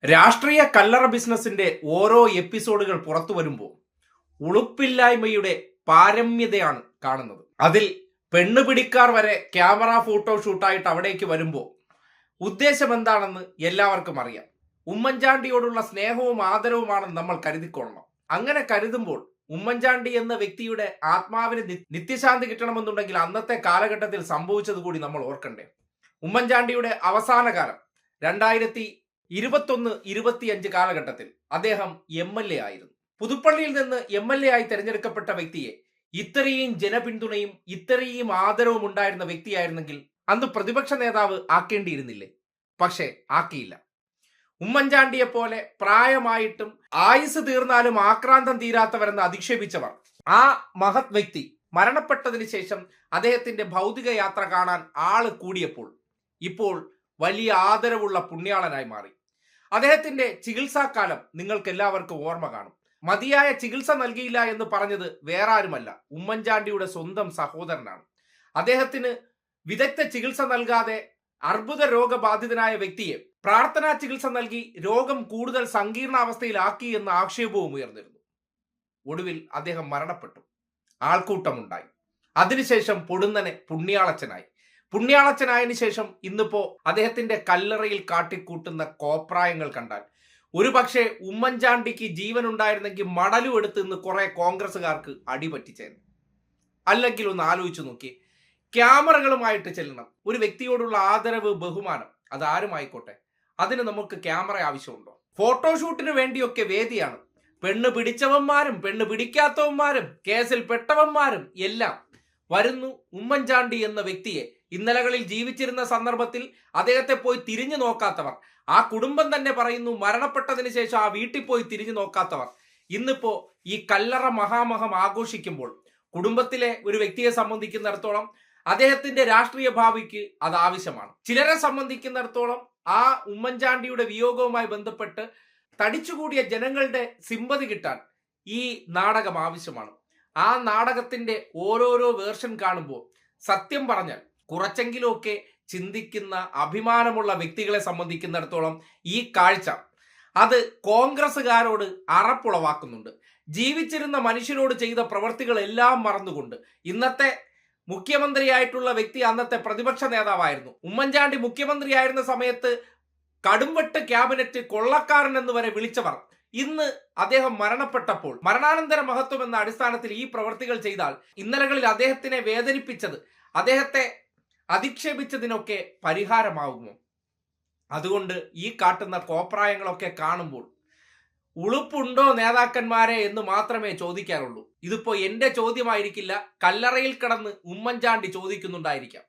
രാഷ്ട്രീയ കല്ലറ ബിസിനസിന്റെ ഓരോ എപ്പിസോഡുകൾ പുറത്തു വരുമ്പോൾ ഉളുപ്പില്ലായ്മയുടെ പാരമ്യതയാണ് കാണുന്നത്. അതിൽ പെണ്ണുപിടിക്കാർ വരെ ക്യാമറ ഫോട്ടോ ഷൂട്ടായിട്ട് അവിടേക്ക് വരുമ്പോൾ ഉദ്ദേശം എന്താണെന്ന് എല്ലാവർക്കും അറിയാം. ഉമ്മൻചാണ്ടിയോടുള്ള സ്നേഹവും ആദരവുമാണെന്ന് നമ്മൾ കരുതിക്കൊള്ളണം. അങ്ങനെ കരുതുമ്പോൾ ഉമ്മൻചാണ്ടി എന്ന വ്യക്തിയുടെ ആത്മാവിന് നിത്യശാന്തി കിട്ടണമെന്നുണ്ടെങ്കിൽ അന്നത്തെ കാലഘട്ടത്തിൽ സംഭവിച്ചത് കൂടി നമ്മൾ ഓർക്കണ്ടേ. ഉമ്മൻചാണ്ടിയുടെ അവസാന കാലം 2021-25 കാലഘട്ടത്തിൽ അദ്ദേഹം MLA ആയിരുന്നു. പുതുപ്പള്ളിയിൽ നിന്ന് MLA ആയി തെരഞ്ഞെടുക്കപ്പെട്ട വ്യക്തിയെ ഇത്രയും ജനപിന്തുണയും ഇത്രയും ആദരവും ഉണ്ടായിരുന്ന വ്യക്തിയായിരുന്നെങ്കിൽ അന്ന് പ്രതിപക്ഷ നേതാവ് ആക്കേണ്ടിയിരുന്നില്ലേ? പക്ഷേ ആക്കിയില്ല. ഉമ്മൻചാണ്ടിയെ പോലെ പ്രായമായിട്ടും ആയുസ് തീർന്നാലും ആക്രാന്തം തീരാത്തവരെന്ന് അധിക്ഷേപിച്ചവർ ആ മഹത് വ്യക്തി മരണപ്പെട്ടതിന് ശേഷം അദ്ദേഹത്തിന്റെ ഭൗതിക യാത്ര കാണാൻ ആള് കൂടിയപ്പോൾ ഇപ്പോൾ വലിയ ആദരവുള്ള പുണ്യാളനായി മാറി. അദ്ദേഹത്തിന്റെ ചികിത്സാക്കാലം നിങ്ങൾക്ക് എല്ലാവർക്കും ഓർമ്മ കാണും. മതിയായ ചികിത്സ നൽകിയില്ല എന്ന് പറഞ്ഞത് വേറെ ആരുമല്ല, ഉമ്മൻചാണ്ടിയുടെ സ്വന്തം സഹോദരനാണ്. അദ്ദേഹത്തിന് വിദഗ്ധ ചികിത്സ നൽകാതെ അർബുദ രോഗബാധിതനായ വ്യക്തിയെ പ്രാർത്ഥനാ ചികിത്സ നൽകി രോഗം കൂടുതൽ സങ്കീർണാവസ്ഥയിലാക്കി എന്ന ആക്ഷേപവും ഉയർന്നിരുന്നു. ഒടുവിൽ അദ്ദേഹം മരണപ്പെട്ടു. ആൾക്കൂട്ടമുണ്ടായി. അതിനുശേഷം പൊടുന്നനെ പുണ്യാളച്ചനായതിനു ശേഷം ഇന്നിപ്പോ അദ്ദേഹത്തിന്റെ കല്ലറയിൽ കാട്ടിക്കൂട്ടുന്ന കോപ്രായങ്ങൾ കണ്ടാൽ ഒരുപക്ഷെ ഉമ്മൻചാണ്ടിക്ക് ജീവൻ ഉണ്ടായിരുന്നെങ്കിൽ മടലും എടുത്ത് ഇന്ന് കുറെ കോൺഗ്രസുകാർക്ക് അടിപറ്റിച്ചേനെ. അല്ലെങ്കിൽ ഒന്ന് ആലോചിച്ചു നോക്കി, ക്യാമറകളുമായിട്ട് ചെല്ലണം. ഒരു വ്യക്തിയോടുള്ള ആദരവ്, ബഹുമാനം, അത് ആരുമായിക്കോട്ടെ, അതിന് നമുക്ക് ക്യാമറ ആവശ്യമുണ്ടോ? ഫോട്ടോഷൂട്ടിന് വേണ്ടിയൊക്കെ വേദിയാണ്. പെണ്ണ് പിടിച്ചവന്മാരും പെണ്ണ് പിടിക്കാത്തവന്മാരും കേസിൽ പെട്ടവന്മാരും എല്ലാം വരുന്നു. ഉമ്മൻചാണ്ടി എന്ന വ്യക്തിയെ ഇന്നലകളിൽ ജീവിച്ചിരുന്ന സന്ദർഭത്തിൽ അദ്ദേഹത്തെ പോയി തിരിഞ്ഞു നോക്കാത്തവർ, ആ കുടുംബം തന്നെ പറയുന്നു മരണപ്പെട്ടതിന് ശേഷം ആ വീട്ടിൽ പോയി തിരിഞ്ഞു നോക്കാത്തവർ ഇന്നിപ്പോ ഈ കല്ലറ മഹാമഹം ആഘോഷിക്കുമ്പോൾ കുടുംബത്തിലെ ഒരു വ്യക്തിയെ സംബന്ധിക്കുന്നിടത്തോളം അദ്ദേഹത്തിന്റെ രാഷ്ട്രീയ ഭാവിക്ക് അത് ആവശ്യമാണ്. ചിലരെ സംബന്ധിക്കുന്നിടത്തോളം ആ ഉമ്മൻചാണ്ടിയുടെ വിയോഗവുമായി ബന്ധപ്പെട്ട് തടിച്ചുകൂടിയ ജനങ്ങളുടെ സിമ്പതി കിട്ടാൻ ഈ നാടകം ആവശ്യമാണ്. ആ നാടകത്തിന്റെ ഓരോരോ വേർഷൻ കാണുമ്പോൾ സത്യം പറഞ്ഞാൽ കുറച്ചെങ്കിലുമൊക്കെ ചിന്തിക്കുന്ന അഭിമാനമുള്ള വ്യക്തികളെ സംബന്ധിക്കുന്നിടത്തോളം ഈ കാഴ്ച അത് കോൺഗ്രസുകാരോട് അറപ്പുളവാക്കുന്നുണ്ട്. ജീവിച്ചിരുന്ന മനുഷ്യരോട് ചെയ്ത പ്രവർത്തികളെല്ലാം മറന്നുകൊണ്ട് ഇന്നത്തെ മുഖ്യമന്ത്രിയായിട്ടുള്ള വ്യക്തി അന്നത്തെ പ്രതിപക്ഷ നേതാവായിരുന്നു. ഉമ്മൻചാണ്ടി മുഖ്യമന്ത്രിയായിരുന്ന സമയത്ത് കടുംവെട്ട് ക്യാബിനറ്റ് കൊള്ളക്കാരൻ എന്ന് വരെ വിളിച്ചവർ ഇന്ന് അദ്ദേഹം മരണപ്പെട്ടപ്പോൾ മരണാനന്തര മഹത്വം എന്ന അടിസ്ഥാനത്തിൽ ഈ പ്രവർത്തികൾ ചെയ്താൽ ഇന്നലകളിൽ അദ്ദേഹത്തിനെ വേദനിപ്പിച്ചത്, അദ്ദേഹത്തെ അധിക്ഷേപിച്ചതിനൊക്കെ പരിഹാരമാകുമോ? അതുകൊണ്ട് ഈ കാട്ടുന്ന കോപ്രായങ്ങളൊക്കെ കാണുമ്പോൾ ഉളുപ്പുണ്ടോ നേതാക്കന്മാരെ എന്ന് മാത്രമേ ചോദിക്കാറുള്ളൂ. ഇതിപ്പോ എന്റെ ചോദ്യമായിരിക്കില്ല, കല്ലറയിൽ കിടന്ന് ഉമ്മൻചാണ്ടി ചോദിക്കുന്നുണ്ടായിരിക്കാം.